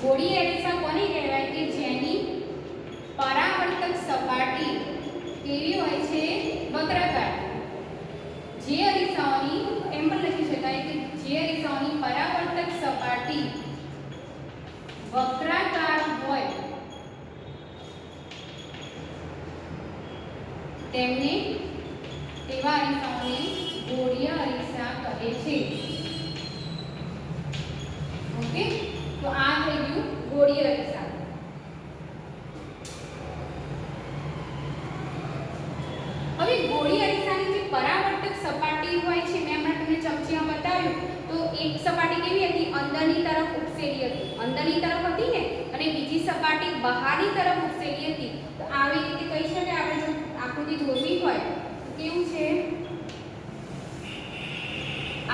ગોળીય અરીસા કોને કહેવાય કે જેની પરાવર્તક સપાટી કેવી હોય છે, વક્રાકાર. જે અરીસાઓની એમ પણ લખી શકાય કે જે અરીસાઓની પરાવર્તક સપાટી વક્રાકાર હોય તેવા અરીસાઓને ગોળીય અરીસા કહે છે. ઓકે, તો આ થઈ ગયું ગોળીય અરીસા. હવે ગોળીય અરીસાની જે પરાવર્તક સપાટી હોય છે, મેં હમણાં તમને ચમચીમાં બતાવ્યું તો એક સપાટી કેવી હતી, અંદરની તરફ ઉપસેલી હતી, અંદરની તરફ હતી ને, અને બીજી સપાટી બહારની તરફ ઉપસેલી હતી. તો આવી રીતે કહી શકાય, આપણે જો આકૃતિ દોરવી હોય તો કેવું છે,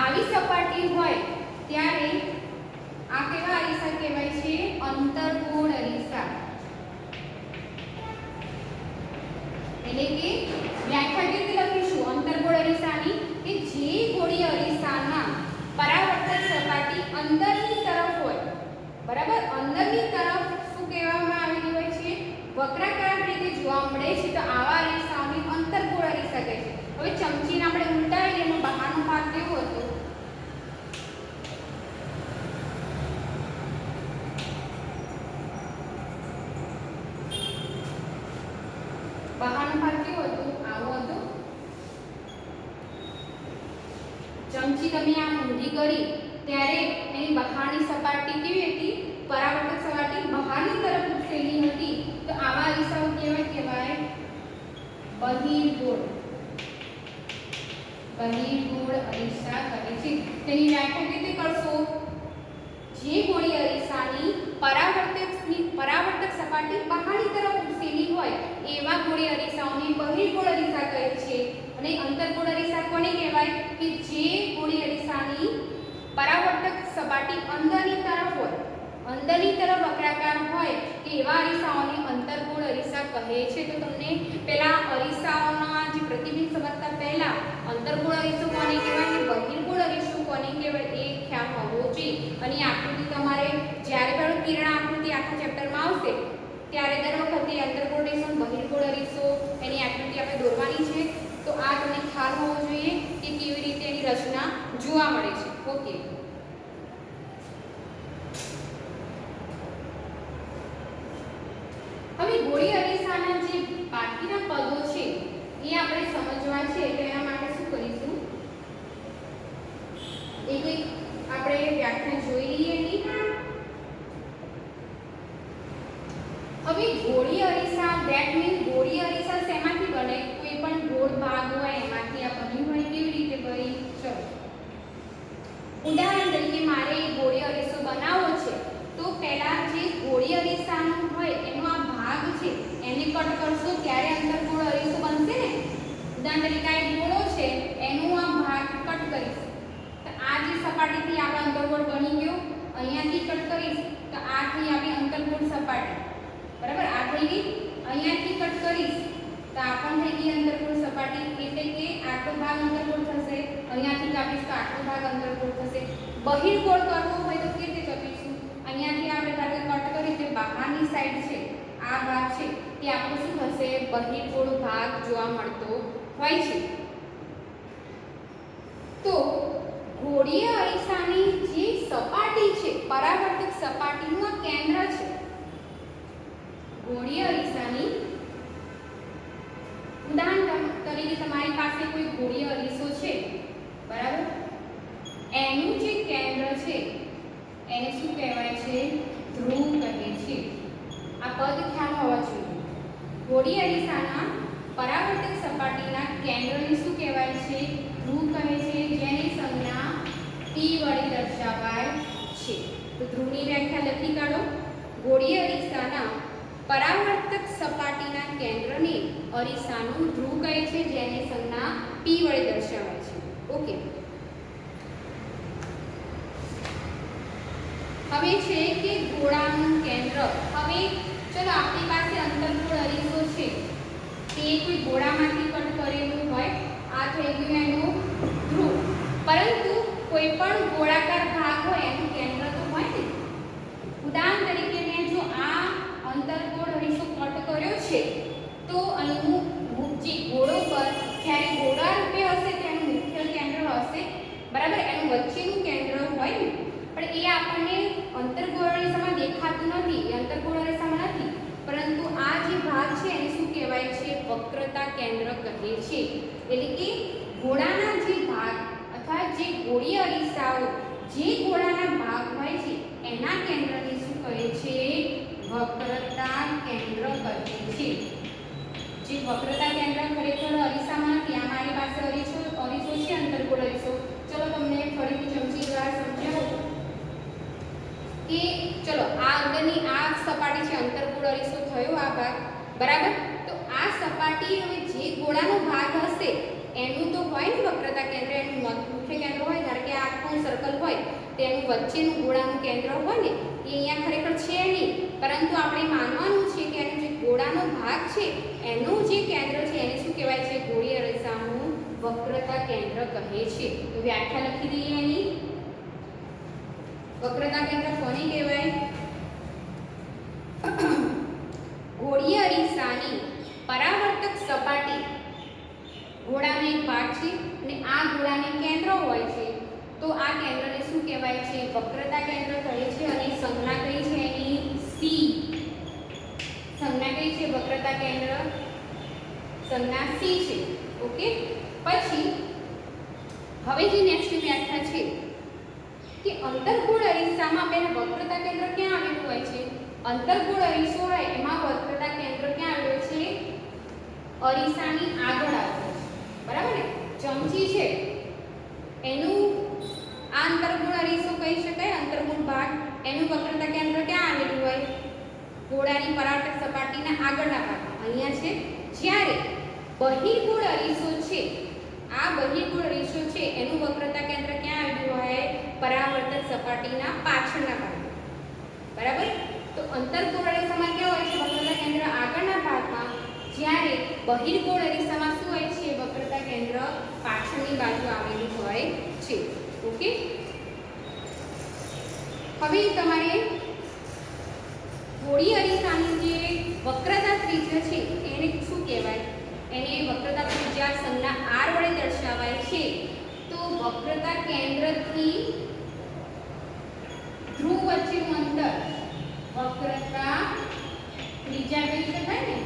આવી સપાટી હોય ત્યારે આ કેવા અરીસા કહેવાય છે? અંતર્ગોળ અરીસા. એટલે કે વ્યાખ્યા કેવી લખીશું અંતર્ગોળ અરીસાની? કે જે ગોળીય અરીસાના પરાવર્તક સપાટી અંદરની તરફ હોય, બરાબર, અંદરની તરફ શું કહેવામાં આવેલી હોય છે? વક્રાકાર રીતે જોવા મળે છે, તો આવા અરીસાઓને અંતર્ગોળ અરીસા કહે છે. હવે ચમચીને આપણે ઉલટાવીએ એનો બહારનો ભાગ કેવો હતો? બહારનો ભાગ કેવો હતો? આવો હતો. ચમચી તમે આમ ઊંધી કરી ત્યારે એની બહારની સપાટી કેવી હતી? પરાવર્તક સપાટી બહારની તરફ ઉઠેલી હતી, તો આવા અરીસાઓ કેવા કહેવાય? બહિર્ગોળ. બહિર્ગોળ અરીસા કહે છે. તેની વ્યાખ્યા કેવી રીતે કરશો? જે ગોળીય અરીસાની પરાવર્તક સપાટી બહારની તરફ ઉઠેલી હોય એવા ગોળીય અરીસાઓને બહિર્ગોળ અરીસા કહે છે. અને અંતર્ગોળ અરીસા કોને કહેવાય? કે જે ગોળીય અરીસાની પરાવર્તક સપાટી અંદરની તરફ હોય, અંદરની તરફ વક્રાકાર હોય તેવા અરીસાઓને અંતર્ગોળ અરીસા કહે છે. તો તમને પહેલા અરીસાઓના જે પ્રતિબિંબ સમજતા પહેલા અંતર્ગોળ અરીસો કોને કહેવાય અને બહિર્ગોળ અરીસો કોને કહેવાય એ ખ્યાલ હોવો જોઈએ. અને આકૃતિ તમારે જ્યારે પણ કિરણ આકૃતિ આખા ચેપ્ટરમાં આવશે ત્યારે દર વખતે અંતર્ગોળ અરીસો અને બહિર્ગોળ અરીસો એની આકૃતિ આપણે દોરવાની છે. તો આ તમને ખ્યાલ હોવો જોઈએ કે કેવી રીતે એની રચના જોવા મળે છે. ઓકે, હવે ગોળીય અરીસાના જે બાકીના પદો છે એ આપણે સમજવા છે. તો એના માટે શું કરીશું? એક એક આપણે વ્યાખ્યા જોઈ લઈએ એની. હવે ગોળીય અરીસા ધેટ મીન્સ ગોળીય અરીસા શેમાંથી બને? કોઈ પણ ગોળ ભાગ હોય એમાંથી આ બન્યું હોય. કેવી રીતે બની? ચલો ઉદાહરણ તરીકે મારે એક ગોળીય અરીસો બનાવવો છે, તો પહેલા જે ગોળીય અરીસાનો હોય એનો આ ભાગ છે એને કટ કરશો ત્યારે અંતર્ગોળ અરીસો બનશે ને. ઉદાહરણ તરીકે આ એક ગોળો છે એનો આ ભાગ કટ કરીશ તો આ જે સપાટીથી આપણો અંતર્ગોળ બની ગયો. અહીંયાથી કટ કરીશ તો આ થઈ આપણી અંતર્ગોળ સપાટી, બરાબર. આ થઈ ગઈ. અહીંયાથી કટ કરીશ તો આ પણ થઈ ગઈ અંતર્ગોળ સપાટી. એટલે કે આટલો ભાગ અંતર્ગોળ થશે. અહીંયાથી કાપીશ તો આટલો ભાગ અંતર્ગોળ થશે. બહિર્ગોળ કરવો હોય તો કેવી રીતે કાપીશું? અહીંયાથી આપણે ધારો કે કટ કરી તે બહારની સાઈડ છે આ ભાગ છે તે આપણો શું થશે? બહિર્ગોળ ભાગ જોવા મળતો હોય છે. તો ગોળીય અરીસાની જે સપાટી છે પરાવર્તક સપાટીનું આ કેન્દ્ર છે. ગોળીય અરીસાની ઉદાહરણ તરીકે તમારી પાસે કોઈ ગોળીય અરીસો છે, બરાબર, એનું જે કેન્દ્ર છે એને શું કહેવાય છે? ધ્રુવ કહે છે. આ પદ ખ્યાલ હોવા જોઈએ. ગોળીય અરીસાના પરાવર્તક સપાટીના કેન્દ્રને શું કહેવાય છે? ધ્રુવ કહે છે, જેની સંજ્ઞા P વડે દર્શાવાય છે. તો ધ્રુવની વ્યાખ્યા લખી કાઢો. ગોળીય અરીસાના પરાવર્તક સપાટીના કેન્દ્રને અરીસાનું ધ્રુવ કહે છે, જેની સંજ્ઞા P વડે દર્શાવાય છે. ઓકે, હવે છે કે ગોળાનું કેન્દ્ર. હવે ચલો આપણી પાસે અંતર્ગોળ અરીસો છે તે કોઈ ગોળામાંથી કટ કરેલું હોય. આ થઈ ગયું એનું ધ્રુવ. પરંતુ કોઈ પણ ગોળાકાર ભાગ હોય એનું કેન્દ્ર તો હોય ને. ઉદાહરણ તરીકે મેં જો આ અંતર્ગોળ અરીસો કટ કર્યો છે તો અહીંનું જે ગોળો પર જ્યારે ગોળા રૂપે હશે તેનું મુખ્ય કેન્દ્ર હશે, બરાબર, એનું વચ્ચેનું કેન્દ્ર હોય ને. પણ એ આપણને અંતર્ગોળ અરીસામાં દેખાતું નથી, એ અંતર્ગોળ અરીસામાં નથી. પરંતુ આ જે ભાગ છે એને શું કહેવાય છે? વક્રતા કેન્દ્ર કહે છે. એટલે કે ગોળાના જે ભાગ અથવા જે ગોળીય અરીસાઓ જે ગોળાના ભાગ હોય છે એના કેન્દ્રને શું કહે છે? વક્રતા કેન્દ્ર કહે છે. જે વક્રતા કેન્દ્ર ખરેખર અરીસામાં નથી. આ મારી પાસે અરીસો છે અંતર્ગોળ અરીસો. ચલો તમને ફરીથી ચમચી દ્વારા સમજાવું કે ચલો આ અંદરની આ સપાટી છે અંતર્ગોળ અરીસો થયો આ ભાગ, બરાબર. તો આ સપાટી હવે જે ગોળાનો ભાગ હશે એનું તો હોય ને વક્રતા કેન્દ્ર, એનું મુખ્ય કેન્દ્ર હોય. ધારો કે આ આખું સર્કલ હોય તેનું વચ્ચેનું ગોળાનું કેન્દ્ર હોય ને એ અહીંયા ખરેખર છે નહીં, પરંતુ આપણે માનવાનું છે કે એનો જે ગોળાનો ભાગ છે એનું જે કેન્દ્ર છે એને શું કહેવાય છે? ગોળીય અરીસાનું વક્રતા કેન્દ્ર કહે છે. તો વ્યાખ્યા લખી દઈએ એની. વક્રતા કેન્દ્ર કોને કહેવાય? ગોળીય અરીસાની પરાવર્તક સપાટી, ગોળાનો એક ભાગ છે અને આ ગોળાને કેન્દ્ર હોય છે, તો આ કેન્દ્રને શું કહેવાય છે? વક્રતા કેન્દ્ર કહે છે. અને સંજ્ઞા કઈ છે એની? સી. સંજ્ઞા કઈ છે વક્રતા કેન્દ્ર? સંજ્ઞા સી છે. ઓકે. પછી હવે જે નેક્સ્ટ વ્યાખ્યા છે કે અંતર્ગોળ અરીસામાં પહેલા વક્રતા કેન્દ્ર ક્યાં આવેલું હોય છે? અંતર્ગોળ અરીસો હોય એમાં વક્રતા કેન્દ્ર ક્યાં આવેલું છે? અરીસાની આગળ આવેલું છે. બરાબર ને? ચમચી છે એનું આ અંતર્ગોળ અરીસો કહી શકાય, અંતર્ગોળ ભાગ, એનું વક્રતા કેન્દ્ર ક્યાં આવેલું હોય? ગોળાની પરાવર્તક સપાટીના આગળના ભાગમાં અહીંયા છે. જ્યારે બહિર્ગોળ અરીસો છે, આ બહિર્ગોળ અરીસો છે એનું વક્રતા કેન્દ્ર ક્યાં આવેલું હોય? પરાવર્તક સપાટીના પાછળના ભાગમાં. બરાબર? તો અંતર્ગોળ અરીસામાં કેવું હોય છે? વક્રતા કેન્દ્ર આગળના ભાગમાં, જ્યારે બહિર્ગોળ અરીસામાં શું હોય છે? વક્રતા કેન્દ્ર પાછળની બાજુ આવેલું હોય છે. ઓકે. હવે તમારે ગોળીય અરીસાની જે વક્રતા ત્રિજ્યા છે એને શું કહેવાય? એને વક્રતા ત્રિજ્યા સંજ્ઞા r વડે દર્શાવાય છે. તો વક્રતા કેન્દ્રથી ધ્રુવ વચ્ચેનું અંતર વક્રતા ત્રિજ્યા કહી શકાય ને?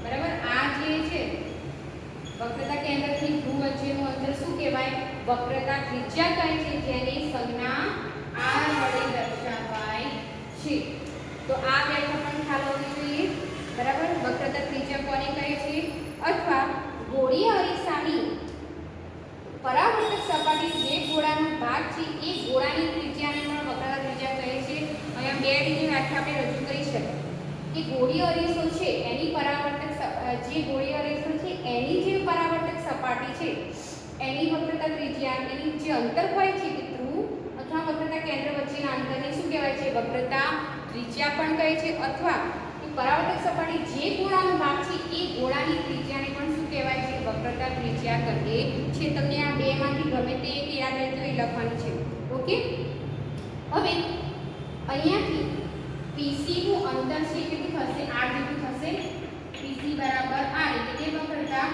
બરાબર? આ જે છે વક્રતા કેન્દ્રથી ધ્રુવ વચ્ચેનું અંતર શું કહેવાય? વક્રતા ત્રિજ્યા કહે છે, જેની સંજ્ઞા r વડે દર્શાવાય છે. તો આ વ્યાખ્યા પણ ખ્યાલ હોવી જોઈએ. બરાબર? વક્રતા ત્રિજ્યા કોને કહે છે? અથવા ગોળીય અરીસાની પરાવર્તક સપાટી જે ગોળાનો ભાગ છે એ ગોળાની ત્રિજ્યાને પણ વક્રતા ત્રિજ્યા કહે છે. અહીંયા બે રીતે વ્યાખ્યા આપણે રજૂ કરી શકીએ કે ગોળીય અરીસો છે એની પરાવર્તક જે ગોળીય અરીસો છે એની જે પરાવર્તક સપાટી છે એની વક્રતા ત્રિજ્યા, એની જે અંતર હોય છે કે ધ્રુવ અથવા વક્રતા કેન્દ્ર વચ્ચેના અંતરને શું કહેવાય છે? વક્રતા ત્રિજ્યા પણ કહે છે. અથવા પરાવર્તક સપાટી જે ગોળાનો ભાગ છે એ ગોળાની ત્રિજ્યાને પણ શું કહેવાય છે? વક્રતા ત્રિજ્યા કહે છે. તમને આ બેમાંથી ગમે તે એક યાદ રહે તો એ લખવાનું છે. ઓકે. હવે અહીંયાથી PC નું અંતર છે કેટલું થશે? r જેટલું થશે. PC બરાબર r એટલે કે વક્રતા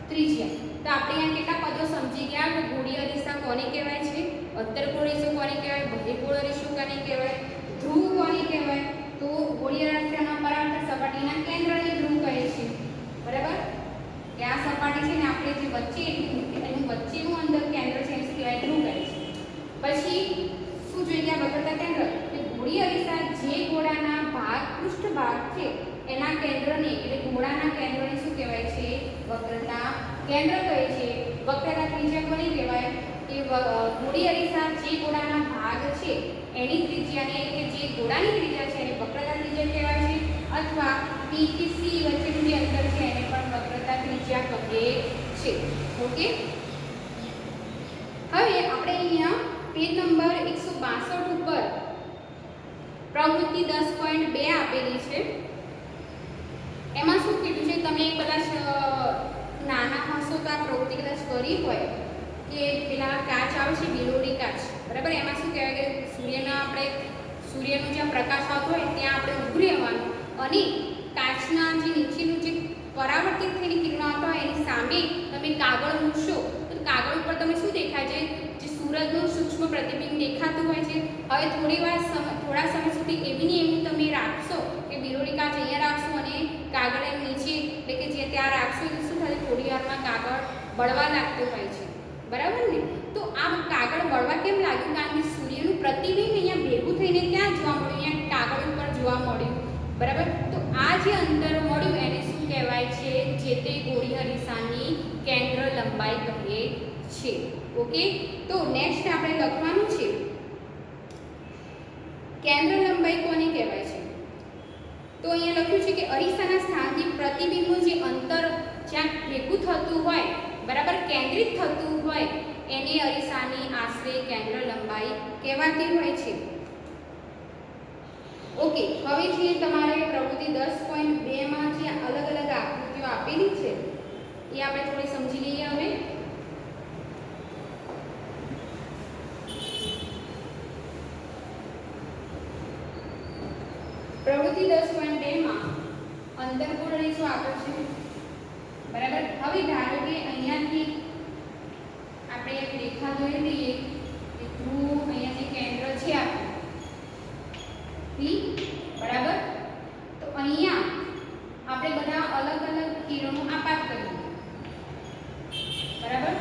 ત્રિજ્યા. તો આપણે અહીંયા કેટલા પદો સમજી ગયા કે ગોળીય અરીસા કોને કહેવાય છે? અંતર્ગોળ અરીસો કોને કહેવાય? બહિર્ગોળ અરીસો કોને કહેવાય? ધ્રુવ કોને કહેવાય? તો ગોળીય અરીસાના પરાવર્તક સપાટીના કેન્દ્રને ધ્રુવ કહે છે. બરાબર? કે આ સપાટી છે ને આપણે જે વચ્ચે એનું વચ્ચેનું અંદર કેન્દ્ર છે એને શું કહેવાય? ધ્રુવ કહે છે. પછી શું જોઈએ આ વક્રતા કેન્દ્ર? કે ગોળીય અરીસા જે ગોળાના ભાગ પૃષ્ઠભાગ છે એના કેન્દ્રને એટલે ગોળાના કેન્દ્રને શું કહેવાય છે? વક્રતા કેન્દ્ર કહે છે. વક્રતા ત્રિજ્યા કોને કહેવાય? કે ગોળીય અરીસા જે ગોળાના ભાગ છે એની ત્રિજ્યાને એટલે કે જે ગોળાની ત્રિજ્યા છે એને વક્રતા ત્રિજ્યા કહેવાય છે. અથવા P થી C વચ્ચેનું જે અંતર છે એને પણ વક્રતા ત્રિજ્યા કહે છે. ઓકે. હવે આપણે અહીંયા પેજ નંબર 162 ઉપર પ્રવૃત્તિ 10.2 આપેલી છે. એમાં શું કીધું છે? તમે કદાચ નાના હશો તો આ પ્રવૃત્તિ કદાચ કરી હોય કે પેલા કાચ આવે છે બિલોડી કાચ. બરાબર? એમાં શું કહેવાય કે સૂર્યનો જ્યાં પ્રકાશ આવતો હોય ત્યાં આપણે ઊભું રહેવાનું અને કાચના જે નીચેનું જે પરાવર્તિત થઈને કિરણો આવતા હોય એની સામે તમે કાગળ મૂકશો તો કાગળ ઉપર તમે શું દેખાય છે? જે સૂરજનું સૂક્ષ્મ પ્રતિબિંબ દેખાતું હોય છે. હવે થોડા સમય સુધી એવી ને એવું તમે રાખશો કે બિલોડી કાચ અહીંયા રાખશો અને કાગળ એમ નીચે એટલે કે જે ત્યાં રાખશો એટલે શું થાય? થોડી વારમાં કાગળ બળવા લાગતું હોય છે. બરાબર ને? તો આ કાગળ બળવા કેમ લાગ્યું? કારણ કે સૂર્યનું પ્રતિબિંબ અહીંયા ભેગું થઈને ક્યાં જોવા મળ્યું? અહીંયા કાગળ ઉપર જોવા મળ્યું. બરાબર? તો આ જે અંતર મળ્યું એને શું કહેવાય છે? જે તે ગોળીય અરીસાની કેન્દ્ર લંબાઈ કહે છે. ઓકે. તો નેક્સ્ટ આપણે લખવાનું છે કેન્દ્ર લંબાઈ કોને કહેવાય છે? તો અહીંયા લખ્યું છે કે અરીસાના સ્થાનથી પ્રતિબિંબનું જે અંતર જ્યાં ભેગું થતું હોય, બરાબર, કેન્દ્રિત થતું હોય એને અરીસાની આશરે કેન્દ્ર લંબાઈ કહેવાતી હોય છે. ઓકે, હવે જે તમારે પ્રવૃત્તિ 10.2 માં જે અલગ અલગ આકૃતિઓ આપેલી છે એ આપણે થોડી સમજી લઈએ. હવે પ્રવૃત્તિ 10.2 માં અંતર્ગોળ અરીસો આપ્યો છે, બરાબર. હવે ધારો કે અહીંયાથી આપણે એક રેખા દોરી દઈએ કે ધ્રુવ અહીંયાથી કેન્દ્ર છે આપણું P, બરાબર. તો અહીંયા આપણે બધા અલગ અલગ કિરણો આપાત કરીએ, બરાબર.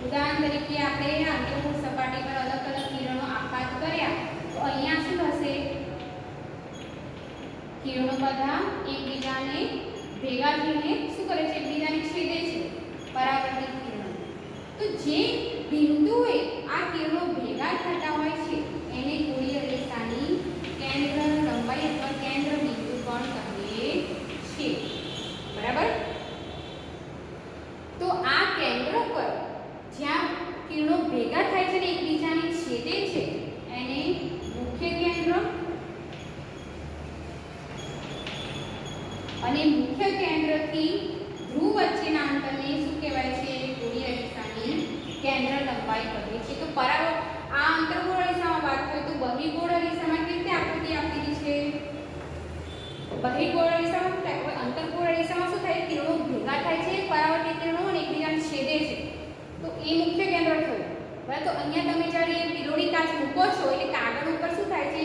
ઉદાહરણ તરીકે આપણે અંતર્ગોળ સપાટી પર અલગ અલગ કિરણો આપાત કર્યા તો અહીંયા શું થશે? કિરણો બધા એકબીજાને ભેગા થઈને શું કરે છે? એકબીજાને છેદે છે, પરાવર્તિત કિરણો. તો જે બિંદુએ આ કિરણો ભેગા થતા હોય છે એને ગોળીય રેખાની કેન્દ્ર લંબાઈ અથવા કેન્દ્ર બિંદુ પણ કહીએ છીએ, બરાબર. તો આ કેન્દ્ર પર જ્યાં કિરણો ભેગા થાય છે ને એકબીજાને છેદે છે એને મુખ્ય કેન્દ્ર અને મુખ્ય કેન્દ્રથી ધ્રુવ વચ્ચેના અંતરને શું કહેવાય છે? ગોળીય રેખાની કેન્દ્ર લંબાઈ કહે છે. તો આ અંતર્ગોળ અરીસામાં વાત કરીએ તો બહિર્ગોળ અરીસામાં કેવી રીતે આકૃતિ આપેલી છે? બહિર્ગોળ અરીસામાં શું થાય? અંતર્ગોળ અરીસામાં શું થાય? કિરણો ભેગા થાય છે, પરાવર્તિત કિરણો અને એકબીજાને છેદે છે, તો એ મુખ્ય કેન્દ્ર થયું, બરાબર. તો અહીંયા તમે જ્યારે પીળોડી કાચ મૂકો છો એટલે કાગળ ઉપર શું થાય છે?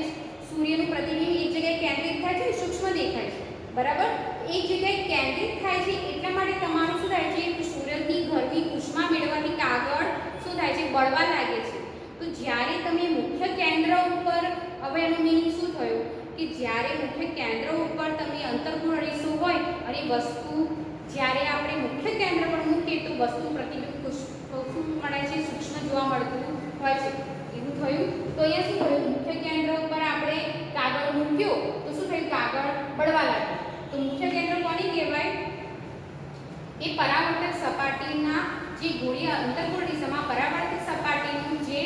સૂર્યનું પ્રતિબિંબ એક જગ્યાએ કેન્દ્રિત થાય છે, સૂક્ષ્મ દેખાય છે, બરાબર. એક જગ્યાએ કેન્દ્રિત થાય છે એટલા માટે તમારું શું થાય છે? સૂર્યની ગરમી ઉષ્મા મેળવવાની કાગળ શું થાય છે? બળવા લાગે છે. તો જ્યારે તમે મુખ્ય કેન્દ્ર ઉપર, હવે એનું મિનિંગ શું થયું કે જ્યારે મુખ્ય કેન્દ્ર ઉપર તમે અંતર્ગોળ અરીસો હોય અને વસ્તુ જ્યારે આપણે મુખ્ય કેન્દ્ર પર મૂકીએ તો વસ્તુ પ્રતિબિંબ શું મળે છે? સૂક્ષ્મ જોવા મળતું હોય છે. એવું થયું. તો અહીંયા શું થયું? મુખ્ય કેન્દ્ર ઉપર આપણે કાગળ મૂક્યો તો શું થયું? કાગળ બળવા લાગ્યું. તો મુખ્ય કેન્દ્ર કોને કહેવાય? એ પરાવર્તક સપાટીના જે ગોળીય અંતર્ગોળ દિશામાં પરાવર્તક સપાટીનું જે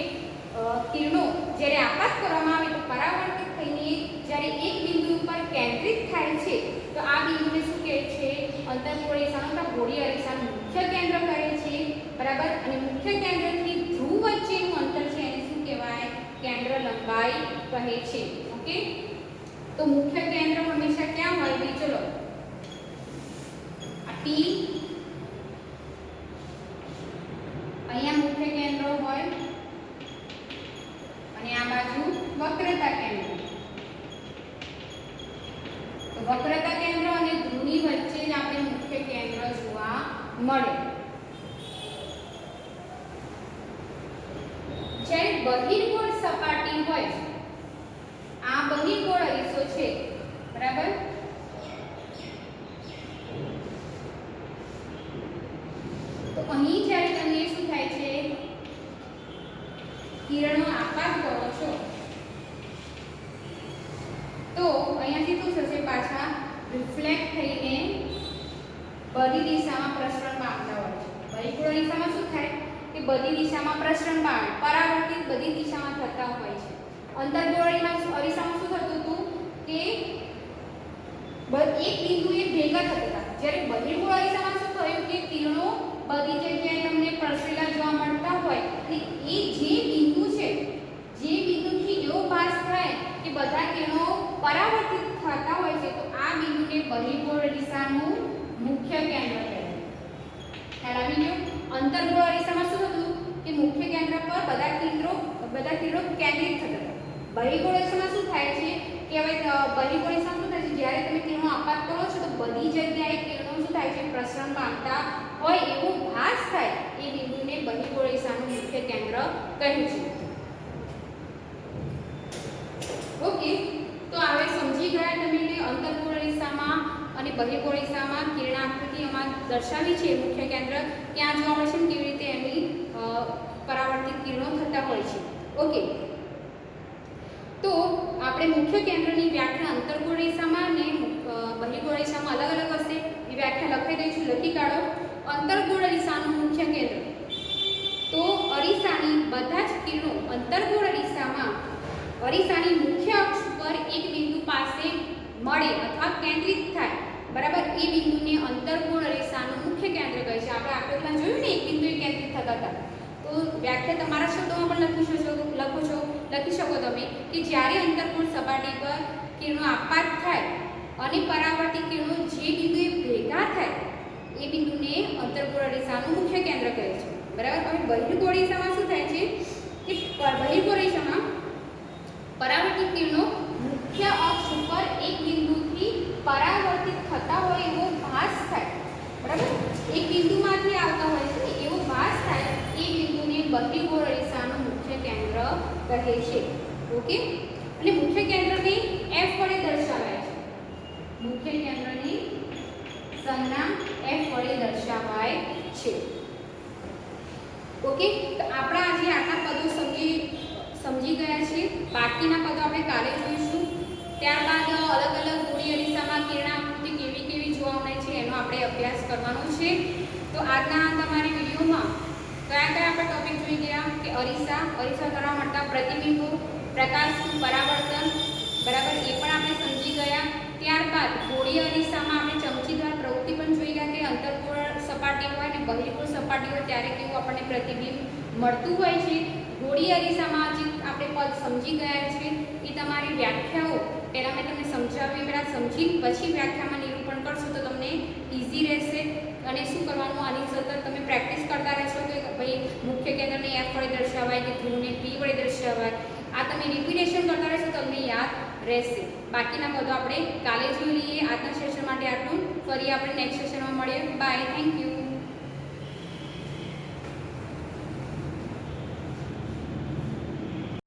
કિરણો જ્યારે આપાત કરવામાં આવે તો પરાવર્તિત થઈને જ્યારે એક બિંદુ ઉપર કેન્દ્રિત થાય છે તો આ બિંદુને શું કહે છે? અંતર્ગોળ અરીસાનું અથવા ગોળીય અરીસાનું મુખ્ય કેન્દ્ર કહે છે, બરાબર. અને મુખ્ય કેન્દ્રથી ધ્રુવ વચ્ચેનું અંતર છે એને શું કહેવાય? કેન્દ્ર લંબાઈ કહે છે. ઓકે, તો મુખ્ય કેન્દ્ર હંમેશા ક્યાં હોય? ભાઈ ચલો, આ P અહીંયા મુખ્ય કેન્દ્ર હોય અને આ બાજુ વક્રતા કેન્દ્ર. તો વક્રતા કેન્દ્ર અને ધ્રુવની વચ્ચે જ આપણે મુખ્ય કેન્દ્ર જોવા મળે. જ્યારે બહિર્ગોળ સપાટી હોય, આ બહિર્ગોળ અરીસો છે, બરાબર. તો અહીં જ્યારે તમે શું થાય છે? કિરણો આપાત કરો છો તો અહીંયાથી શું થશે? પાછા રિફ્લેક્ટ થઈને બધી દિશામાં પ્રસરણ પામતા હોય છે. બહિર્ગોળ અરીસામાં શું થાય કે બધી દિશામાં પ્રસરણ પામે, પરાવર્તિત બધી દિશામાં થતા હોય છે. અંતર્ગોળ અરીસામાં શું થતું હતું કે એક બિંદુએ ભેગા થતા હતા. જ્યારે બહિર્ગોળ અરીસામાં શું થયું કે કિરણો બધી જગ્યાએ તમને પ્રસરેલા જોવા મળતા હોય અને એ જે બિંદુ છે, જે બિંદુથી એવો ભાસ થાય કે બધા કિરણો પરાવર્તિત થતા હોય છે તો આ બિંદુને બહિર્ગોળ અરીસાનું મુખ્ય કેન્દ્ર કહેવાય. ખ્યાલ આવી ગયો? અંતર્ગોળ અરીસામાં શું હતું કે મુખ્ય કેન્દ્ર પર બધા કિરણો કેન્દ્રિત થતા હતા. બહિર્ગોળ અરીસામાં શું થાય છે કે હવે બહિર્ગોળ અરીસામાં શું થાય છે? જ્યારે તમે કિરણો આપાત કરો છો તો બધી જગ્યાએ કિરણો શું થાય છે? પ્રસરણ પામતા હોય એવો ભાસ થાય એ બિંદુને બહિર્ગોળ અરીસાનું મુખ્ય કેન્દ્ર કહે છે. ઓકે, તો હવે સમજી ગયા તમે કે અંતર્ગોળ અરીસામાં અને બહિર્ગોળ અરીસામાં કિરણાકૃતિ આમાં દર્શાવી છે મુખ્ય કેન્દ્ર ક્યાં જોવા મળે છે અને કેવી રીતે એની પરાવર્તિત કિરણો થતા હોય છે. ઓકે, તો આપણે મુખ્ય કેન્દ્રની વ્યાખ્યા અંતર્ગોળ અરીસામાં અને બહિર્ગોળ અરીસામાં અલગ અલગ હશે. એ વ્યાખ્યા લખાઈ દઈશું, લખી કાઢો. અંતર્ગોળ અરીસાનું મુખ્ય કેન્દ્ર તો અરીસાની બધા જ કિરણો અંતર્ગોળ અરીસાની મુખ્ય અક્ષ પર એક બિંદુ પાસે મળે અથવા કેન્દ્રિત થાય, બરાબર, એ બિંદુને અંતર્ગોળ અરીસાનું મુખ્ય કેન્દ્ર કહે છે. આપણે આકૃતિમાં જોયું ને એક બિંદુએ કેન્દ્રિત થતા હતા. તો વ્યાખ્યા તમારા શબ્દોમાં પણ લખી શકો તમે કે જ્યારે અંતર્ગોળ સપાટી પર કિરણો આપાત થાય અને પરાવર્તિત કિરણો જે બિંદુએ ભેગા થાય એ બિંદુને અંતર્ગોળ અરીસાનું મુખ્ય કેન્દ્ર કહે છે, બરાબર. હવે બહિર્ગોળ અરીસામાં શું થાય છે કે બહિર્ગોળ અરીસામાં પરાવર્તિત કિરણો મુખ્ય અક્ષ ઉપર એક બિંદુથી પરાવર્તિત થતા હોય એવો ભાસ થાય, બરાબર. એક બિંદુમાંથી આવતા હોય છે ને એવો ભાસ થાય, એ બિંદુને બહિર્ગોળ અરીસાનું મુખ્ય કેન્દ્ર કહે છે. ઓકે, અને મુખ્ય કેન્દ્રને F વડે દર્શાવાય છે. મુખ્ય કેન્દ્રની સંજ્ઞા F વડે દર્શાવાય છે. ઓકે, તો આપણા આજે આટલા પદો સમજી ગયા છે. બાકીના પદો આપણે કાલે જોઈશું. ત્યારબાદ અલગ અલગ ગોળી અરીસામાં કિરણાકૃતિ કેવી જોવા મળે છે એનો આપણે અભ્યાસ કરવાનો છે. તો આજના તમારી વિડીયોમાં કયા આપણે ટોપિક જોઈ ગયા કે અરીસા દ્વારા મળતા પ્રતિબિંબો, પ્રકાશનું પરાવર્તન, બરાબર, એ પણ આપણે સમજી ગયા. ત્યારબાદ ગોળી અરીસામાં આપણે ચમચીદાર પ્રવૃત્તિ પણ જોઈ ગયા કે અંતર્ગોળ સપાટી હોય અને બહિર્ગોળ સપાટી હોય ત્યારે કેવું આપણને પ્રતિબિંબ મળતું હોય છે. ગોળી અરીસામાં જે આપણે પદ સમજી ગયા છે એ તમારી વ્યાખ્યાઓ પહેલાં મેં તમને સમજાવી, પહેલાં સમજી પછી વ્યાખ્યામાં નિરૂપણ કરશો તો તમને ઇઝી રહેશે. અને શું કરવાનું, આની સતત તમે પ્રેક્ટિસ કરતા રહેશો કે ભાઈ મુખ્ય કેન્દ્રને F વડે દર્શાવાય કે ધ્રુવને P વડે દર્શાવાય. આ તમે રિપીટેશન કરતા રહેશો તો તમને યાદ રહેશે. બાકીના પદો આપણે કાલે જોઈ લઈએ. આજના સેશન માટે આટલું. ફરી આપણે નેક્સ્ટ સેશનમાં મળીએ. Bye, thank you.